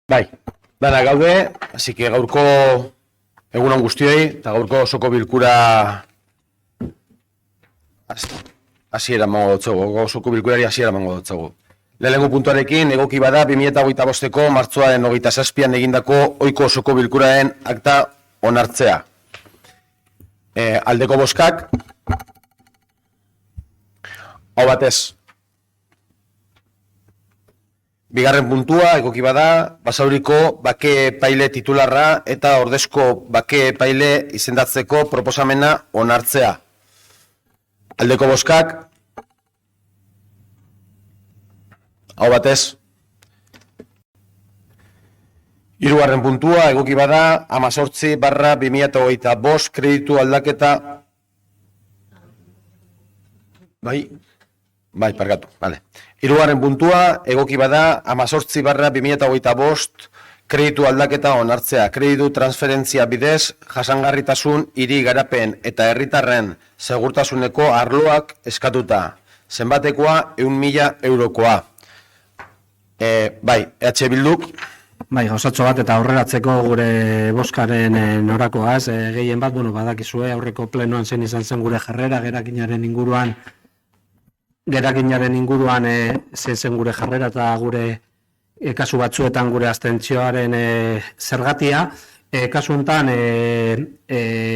Bai, dana gaude, así que gaurko egunon guztioi, eta gaurko osoko bilkura hasiera emango dotzagu, osoko bilkurari hasiera emango dotzagu. Lehenengo puntuarekin, egoki bada 2025ko martxoaren 27an egindako ohiko osoko bilkuraren akta onartzea. Aldeko bozkak, hau batez. Bigarren puntua, egoki bada, Basauriko bake epaile titularra eta ordezko bake epaile izendatzeko proposamena onartzea. Aldeko bozkak, hau batez. Hirugarren puntua, egoki bada, 18/2025 kreditu aldaketa... Bai, parkatu, bale. Hirugarren puntua, egoki bada, 18/2025 kreditu aldaketa onartzea. Kreditu transferentzia bidez, jasangarritasun, hiri garapen eta herritarren segurtasuneko arloak eskatuta. Zenbatekoa, 100.000 eurokoa. Bai, EH Bilduk. Bai, gauzatxo bat eta aurreratzeko gure boskaren norakoaz, gehien bat, badakizue aurreko plenoan zen izan zen gure jarrera, gerakinaren inguruan zen gure jarrera eta gure kasu batzuetan gure abstentzioaren zergatia. Kasu honetan,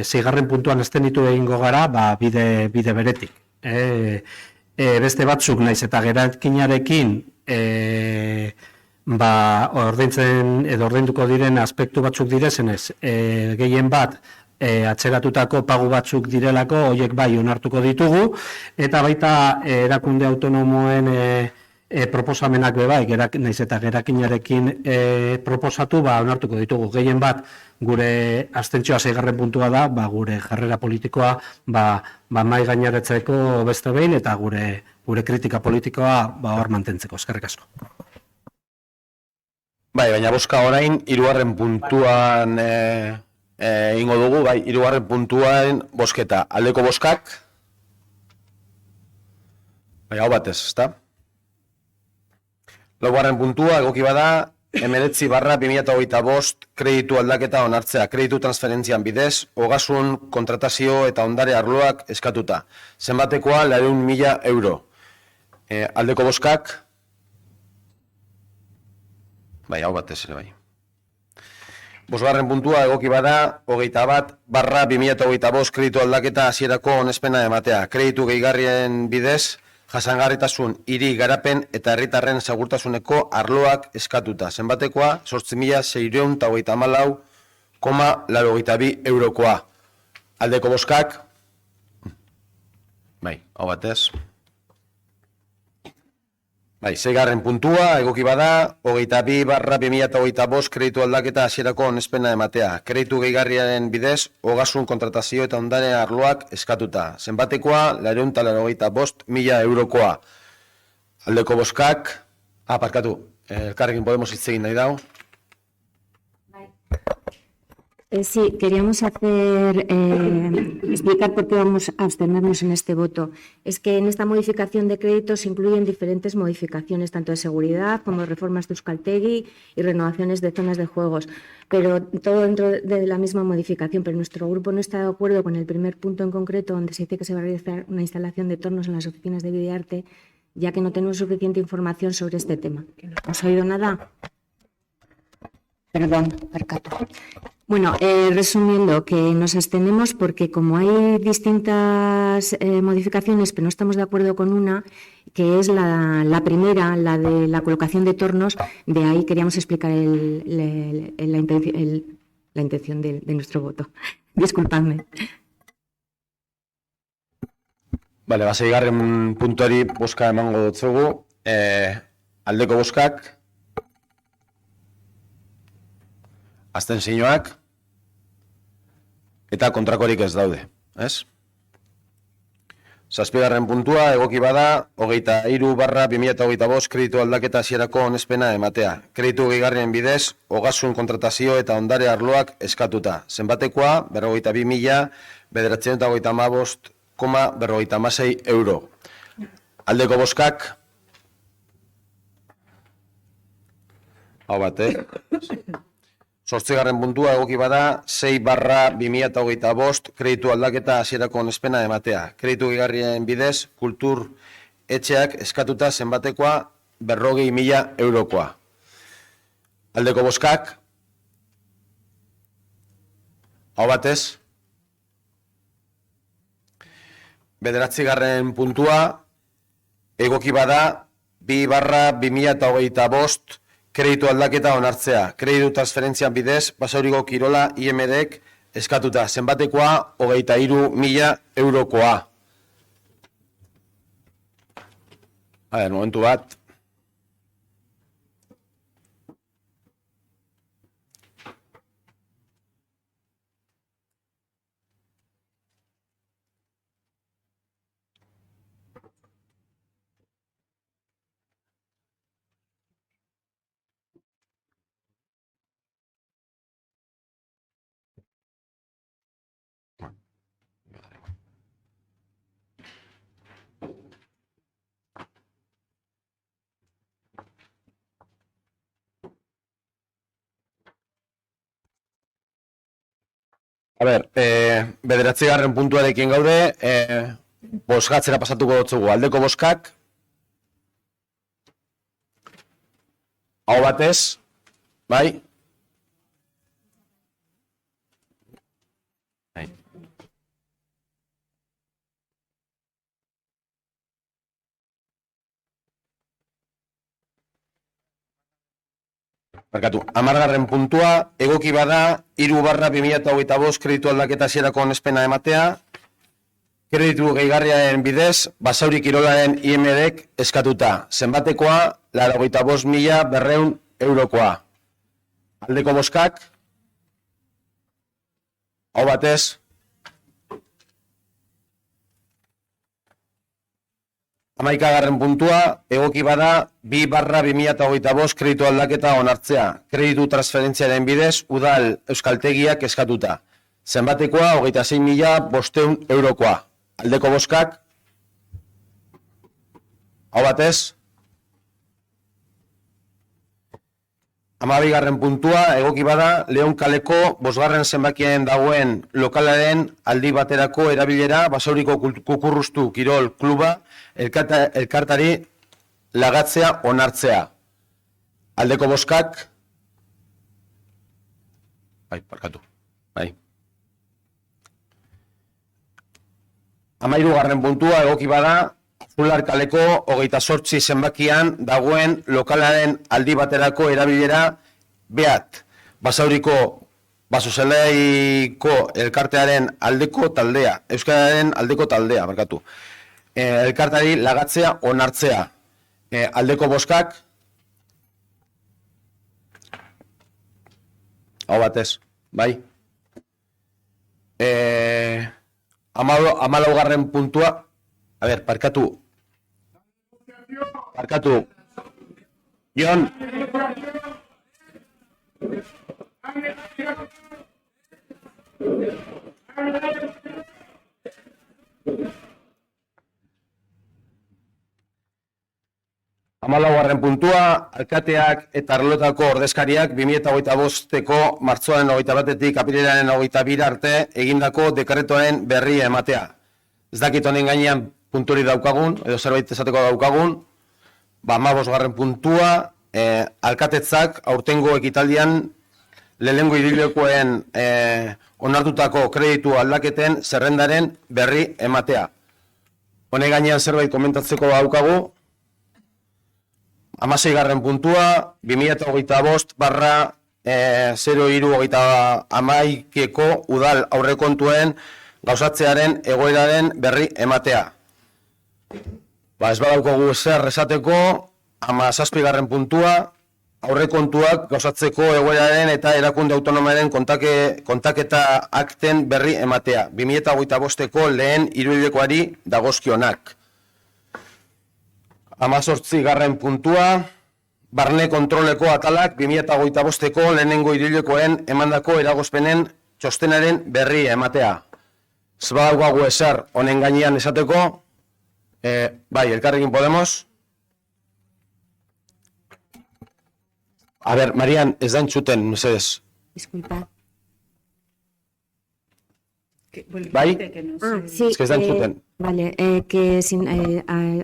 6. puntuan abstenitu egingo gara, bide beretik. Beste batzuk naiz eta gerakinarekin ordainduko diren aspektu batzuk direzenez, gehien bat atzeratutako pagu batzuk direlako, horiek bai onartuko ditugu, eta baita erakunde autonomoen proposamenak bai, naiz eta gerakinarekin proposatu, onartuko ditugu. Gehien bat gure abstentzioa 6. puntua da, gure jarrera politikoa mai gaineratzeko beste behin, eta gure kritika politikoa hor mantentzeko. Eskerrik asko. Bai, baina boska orain, 3. puntuan ingo dugu, bai, 3. puntuan bosketa. Aldeko boskak? Bai, hau batez, ezta? 4. puntua, egoki bada, 19/2025 kreditu aldaketa onartzea. Kreditu transferentzian bidez, ogasun, kontratazio eta ondare arloak eskatuta. Zenbatekoa, 100.000 euro. Aldeko boskak? Bai, hau batez ere bai. 5. puntua, egoki bada, 21/2025 kreditu aldaketa hasierako onespena ematea. Kreditu gehigarrien bidez, jasangarritasun, hiri garapen eta herritarren segurtasuneko arloak eskatuta. Zenbatekoa, 8.634,82 eurokoa. Aldeko boskak? Bai, hau batez. Bai, 6. puntua, egoki bada, 22/2025 kreditu aldaketa hasierako onespena ematea. Kreditu gehigarriaren bidez, ogasun, kontratazio eta ondare arloak eskatuta. Zenbatekoa, 185.000 eurokoa. Aldeko boskak, parkatu, Elkarrekin Podemos hitz egin nahi dau. Sí, queríamos explicar por qué vamos a abstenernos en este voto. Es que en esta modificación de créditos se incluyen diferentes modificaciones, tanto de seguridad como reformas de Euskaltegi y renovaciones de zonas de juegos, pero todo dentro de la misma modificación. Pero nuestro grupo no está de acuerdo con el primer punto en concreto, donde se dice que se va a realizar una instalación de tornos en las oficinas de Videarte, ya que no tenemos suficiente información sobre este tema. ¿No hemos oído nada? Perdón, percato. Bueno, resumiendo, que nos abstenemos porque como hay distintas modificaciones, pero no estamos de acuerdo con una, que es la primera, la de la colocación de tornos, de ahí queríamos explicar la intención de nuestro voto. Disculpadme. Bale, 6. puntuari boska emango dutzugu. Aldeko boskak? Abstentzioak eta kontrakorik ez daude, ez? 7. puntua, egoki bada, 23/2025 kreditu aldaketa hasierako onespena ematea. Kreditu gehigarrien bidez, ogasun, kontratazio eta ondare arloak eskatuta. Zenbatekoa, 42.955,56 euro. Aldeko boskak? Hau batez. 8. puntua egoki bada 6/2025 kreditu aldaketa hasierako onespena ematea. Kreditu gehigarrien bidez, kultur etxeak eskatuta zenbatekoa 40.000 eurokoa. Aldeko bozkak. Hau batez. 9. puntua egoki bada 2/2025 kreditu aldaketa onartzea. Kreditu transferentzian bidez, Basauriko Kirola IMDek eskatuta zenbatekoa 23.000 eurokoa. Momentu bat. A ber, 9. puntuarekin gaude, bozkatzera pasatuko dutzugu. Aldeko bozkak. Hau batez, bai? Barkatu, 10. puntua, egoki bada 3/2025 kreditu aldaketa hasierako onespena ematea, kreditu gehigarriaren bidez, Basauri Kirolaren IMDek eskatuta, zenbatekoa 85.200 eurokoa. Aldeko bozkak, hau batez, 11. puntua, egoki bada 2/2025 kreditu aldaketa onartzea. Kreditu transferentziaren bidez, udal euskaltegiak eskatuta. Zenbatekoa 26.500 eurokoa. Aldeko bozkak. Hau batez. 12. puntua, egoki bada, Leon Kaleko 5. zenbakien dagoen lokalaren aldi baterako erabilera Basauriko Kukurrustu Kirol Kluba elkartari lagatzea onartzea. Aldeko bozkak. Parkatu. 13. puntua, egoki bada, Azular Kaleko 28 zenbakian dagoen lokalaren aldi baterako erabilera beat. Basauriko Basozelaiko elkartearen aldeko taldea, Euskararen aldeko taldea, barkatu. Elkartari lagatzea onartzea. Aldeko bozkak. Hau batez, bai. 14. puntua. A ber, parkatu. Jon. Hamalaugarren puntua, alkateak eta arlotako ordezkariak 2025ko martxoaren 21-etik apirilaren 22 arte egindako dekretoaren berri ematea. Ez dakit honen gainean punturi daukagun, edo zerbait esateko daukagun, 15. puntua, alkatetzak aurtengo ekitaldian lehenengo idiliokoen onartutako kreditu aldaketen zerrendaren berri ematea. Honen gainean zerbait komentatzeko daukagu, 16. puntua, 2025/03/11ko udal aurrekontuen gauzatzearen egoeraren berri ematea. Ez badaukagu zer esateko, 17. puntua, aurrekontuak gauzatzeko egoeraren eta erakunde autonomaren kontaketa akten berri ematea. 2025ko lehen hiruhilekoari dagozkionak. 18. puntua, barne kontroleko atalak 2025ko lehenengo hiruhilekoen emandako eragozpenen txostenaren berri ematea. Ez badaukagu ezer honen gainean esateko, bai, Elkarrekin Podemos. A ber, Marian, ez da entzuten, mesedez. Disculpa. Bai? Sí, Es que está enchuten. vale,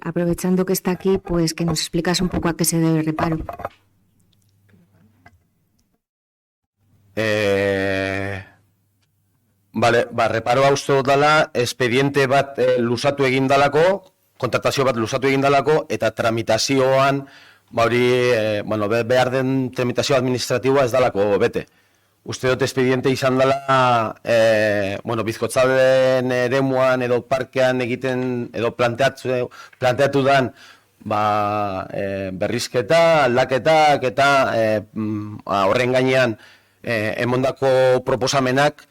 aprovechando que está aquí, pues que nos explicas un poco a qué se debe el reparo. Vale, reparoa uste dut dela, espediente bat luzatu egin dalako, kontratazio bat luzatu egin dalako, eta tramitazioan, behar den tramitazio administratiboa ez dalako bete. Uste dut espediente izan dela, Bizkotzalden eremuan edo parkean egiten, edo planteatu dan, berrizketa, aldaketak eta horren gainean emondako proposamenak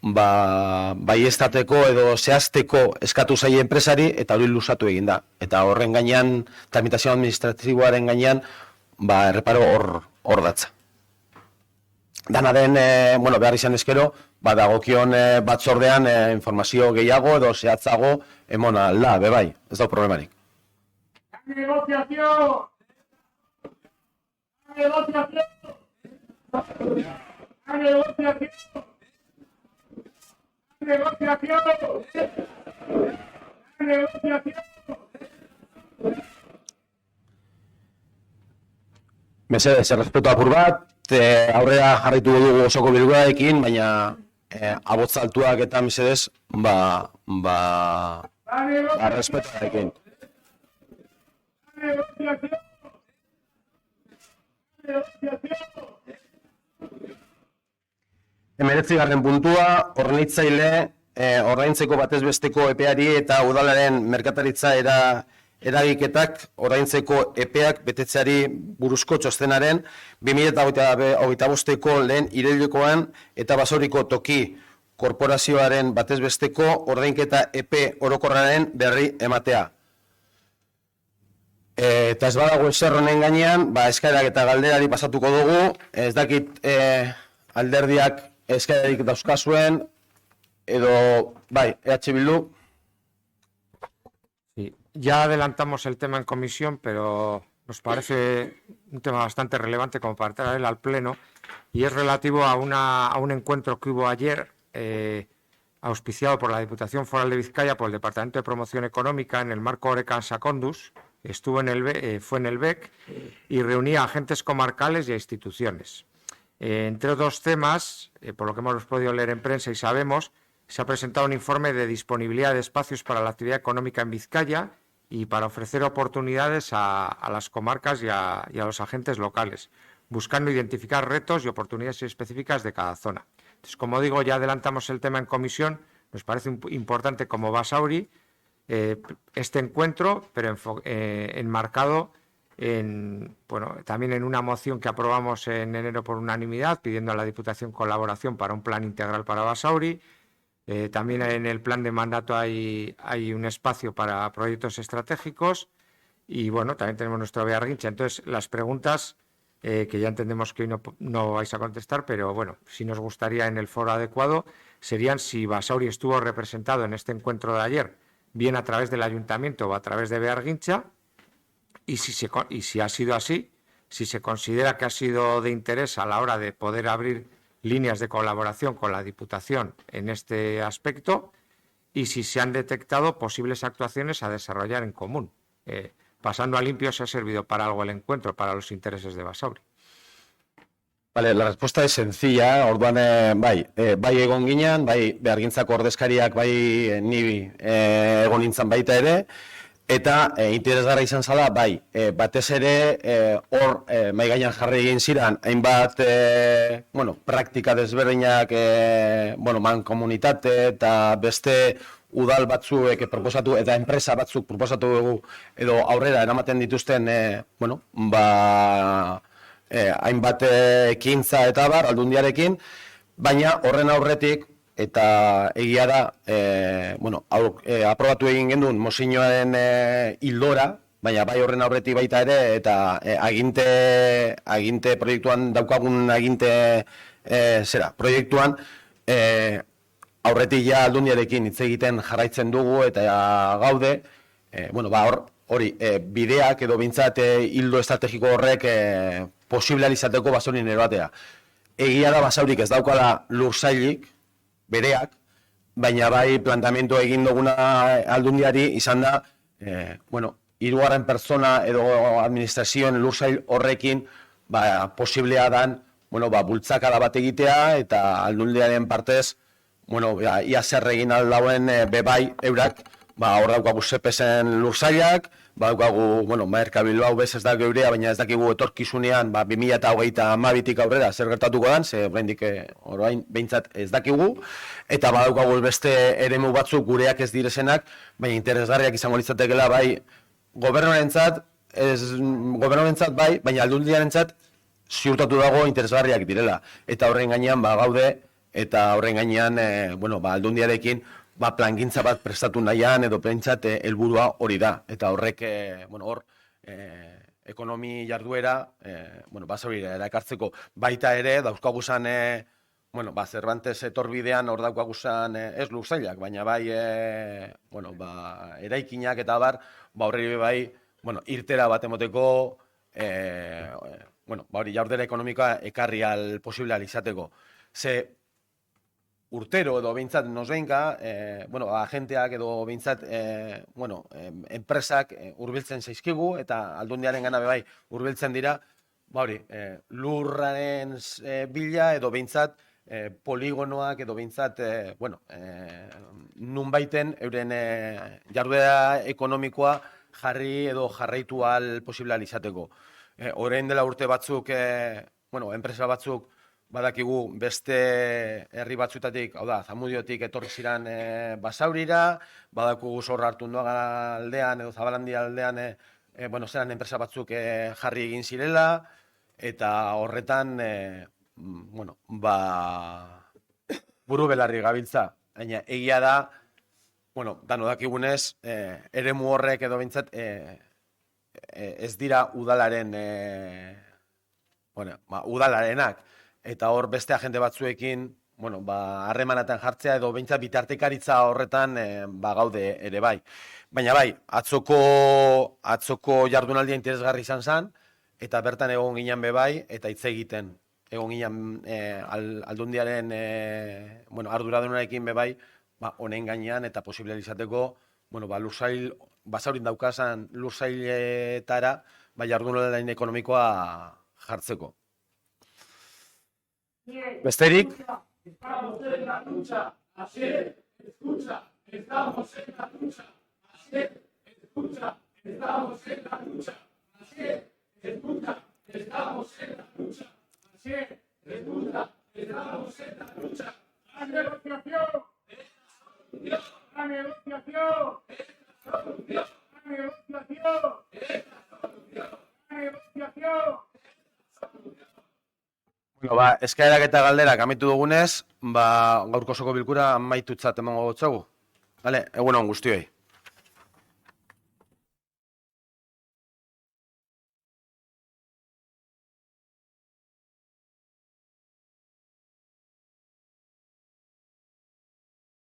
baieztateko edo zehazteko eskatu zaie enpresari eta hori luzatu egin da. Eta horren gainean, tramitazio administratiboaren gainean, erreparo hor datza. Dana den, behar izan ezkero, dagokion batzordean informazio gehiago edo zehatzago emona alda, bebai, ez da problemarik. Negociación. Negociación. Negociación. Negociación. Negociación. Mesedez, errespetu apur bat, aurrera jarraitu dugu osoko bilkurarekin, baina abotz altuak eta mesedez, errespetuarekin. Hemeretzigarren puntua, ordaintzeko batez besteko epeari eta udalaren merkataritza eragiketak ordaintzeko epeak betetzeari buruzko txostenaren 2025ko lehen irailekoan eta Basauriko toki korporazioaren batez besteko ordainketa epe orokorraren berri ematea. Eta ez badago ezer honen gainean, eskaerak eta galderari pasatuko dugu, ez dakit alderdiak eskaerik dauzkazuen, edo, EH Bildu. Sí, ya adelantamos el tema en comisión, pero nos parece un tema bastante relevante como para traer al Pleno, y es relativo a un encuentro que hubo ayer, auspiciado por la Diputación Foral de Vizcaya, por el Departamento de Promoción Económica, en el marco Orecan Secondus. Fue en el BEC y reunía a agentes comarcales y a instituciones. Entre otros temas, por lo que hemos podido leer en prensa y sabemos, se ha presentado un informe de disponibilidad de espacios para la actividad económica en Vizcaya y para ofrecer oportunidades a las comarcas y a los agentes locales, buscando identificar retos y oportunidades específicas de cada zona. Entonces, como digo, ya adelantamos el tema en comisión, nos parece importante como Basauri este encuentro, pero enmarcado también en una moción que aprobamos en enero por unanimidad, pidiendo a la Diputación colaboración para un plan integral para Basauri. También en el plan de mandato hay un espacio para proyectos estratégicos y también tenemos nuestro Bearguincha. Entonces, las preguntas que ya entendemos que hoy no vais a contestar, pero si nos gustaría en el foro adecuado, serían si Basauri estuvo representado en este encuentro de ayer, bien a través del Ayuntamiento o a través de Bearguincha, y si ha sido así, si se considera que ha sido de interés a la hora de poder abrir líneas de colaboración con la Diputación en este aspecto, y si se han detectado posibles actuaciones a desarrollar en común. Pasando a limpio, ¿se ha servido para algo el encuentro, para los intereses de Basauri? Vale, la respuesta es sencilla, orduan, bai egon ginen, Beargintzako ordezkariak ni egon nintzen baita ere, eta interesgarra izan zala, batez ere hor mahai gainean jarri egin ziren, hainbat praktika desberdinak, mankomunitate eta beste udal batzuek proposatu eta enpresa batzuk proposatu dugu edo aurrera eramaten dituzten, hainbat ekintza eta aldundiarekin, baina horren aurretik eta egia da, aprobatu egin gendun mozioaren hildora, baina horren aurretik baita ere, eta aginte proiektuan daukagun aginte proiektuan aurretik ja aldundiarekin hitz egiten jarraitzen dugu eta gaude, hor bideak edo bintzat hildo estrategiko horrek posible izateko basorin eroatea. Egia da basaurik ez daukala lursailik, bereak, baina bai plantamendu egin duguna aldundiari izan da, hirugarren pertsona edo administrazioen lursail horrekin posiblea dan, bultzakada bat egitea eta aldundiaren partez, ia zer egin aldauen bebai eurak, hor daukagu Sepesen lursailak, daukagu, Maerka Bilbao bez ez da geurea, baina ez dakigu etorkizunean 2032tik aurrera zer gertatuko dan, ze orain behintzat ez dakigu, eta badaukagu beste eremu batzuk gureak ez direzenak, baina interesgarriak izango litzatekela bai gobernuarentzat bai, baina aldundiarentzat ziurtatu dago interesgarriak direla. Eta horren gainean gaude, eta horren gainean aldundiarekin plangintza bat prestatu nahian edo pentsat helburua hori da. Eta horrek, ekonomi jarduera, basaurira erakartzeko baita ere, dauzkaguzan, Cervantes etorbidean hor daukaguzan ez lursailak, baina bai, eraikinak eta horri bai, irtera bat emoteko, jaurdera ekonomikoa ekarri al posible izateko. Ze urtero edo behintzat nosbeinka, agenteak edo behintzat, enpresak hurbiltzen zaizkigu eta aldundiaren gana bai hurbiltzen dira, lurraren bila edo behintzat poligonoak edo behintzat, nunbaiten euren jarduera ekonomikoa jarri edo jarraitu al posible izateko. Orain dela urte batzuk, enpresa batzuk badakigu beste herri batzutatik, hau da, Zamudiotik etorri ziren Basaurira, badakigu Zorra Artunduaga aldean edo Zabalandi aldean, zeran enpresa batzuk jarri egin zirela, eta horretan, buru belarri gabiltza. Baina egia da, dano dakigunez, eremu horrek edo bintzat, ez dira udalarenak. Eta hor beste agente batzuekin, harremanatan jartzea edo behintzat bitartekaritza horretan gaude ere bai. Baina bai, atzoko jardunaldia interesgarri izan zen, eta bertan egon ginen bebai, eta hitz egiten. Egon ginen aldundiaren arduradunarekin bebai, honen gainean eta posible izateko, basaurin daukazan lursailetara, jardunaldiaren ekonomikoa jartzeko. Besterik? Estamos en la lucha, ayer, escucha, estamos en la lucha, ayer, escucha, estamos en la lucha, ayer, escucha, estamos en la lucha, ayer, escucha, estamos en la lucha. La negociación, la negociación, la negociación, la negociación. Eskaerak eta galderak amaitu dugunez, gaurko osoko bilkura amaitutzat emango gotzagu. Egunon guztioi.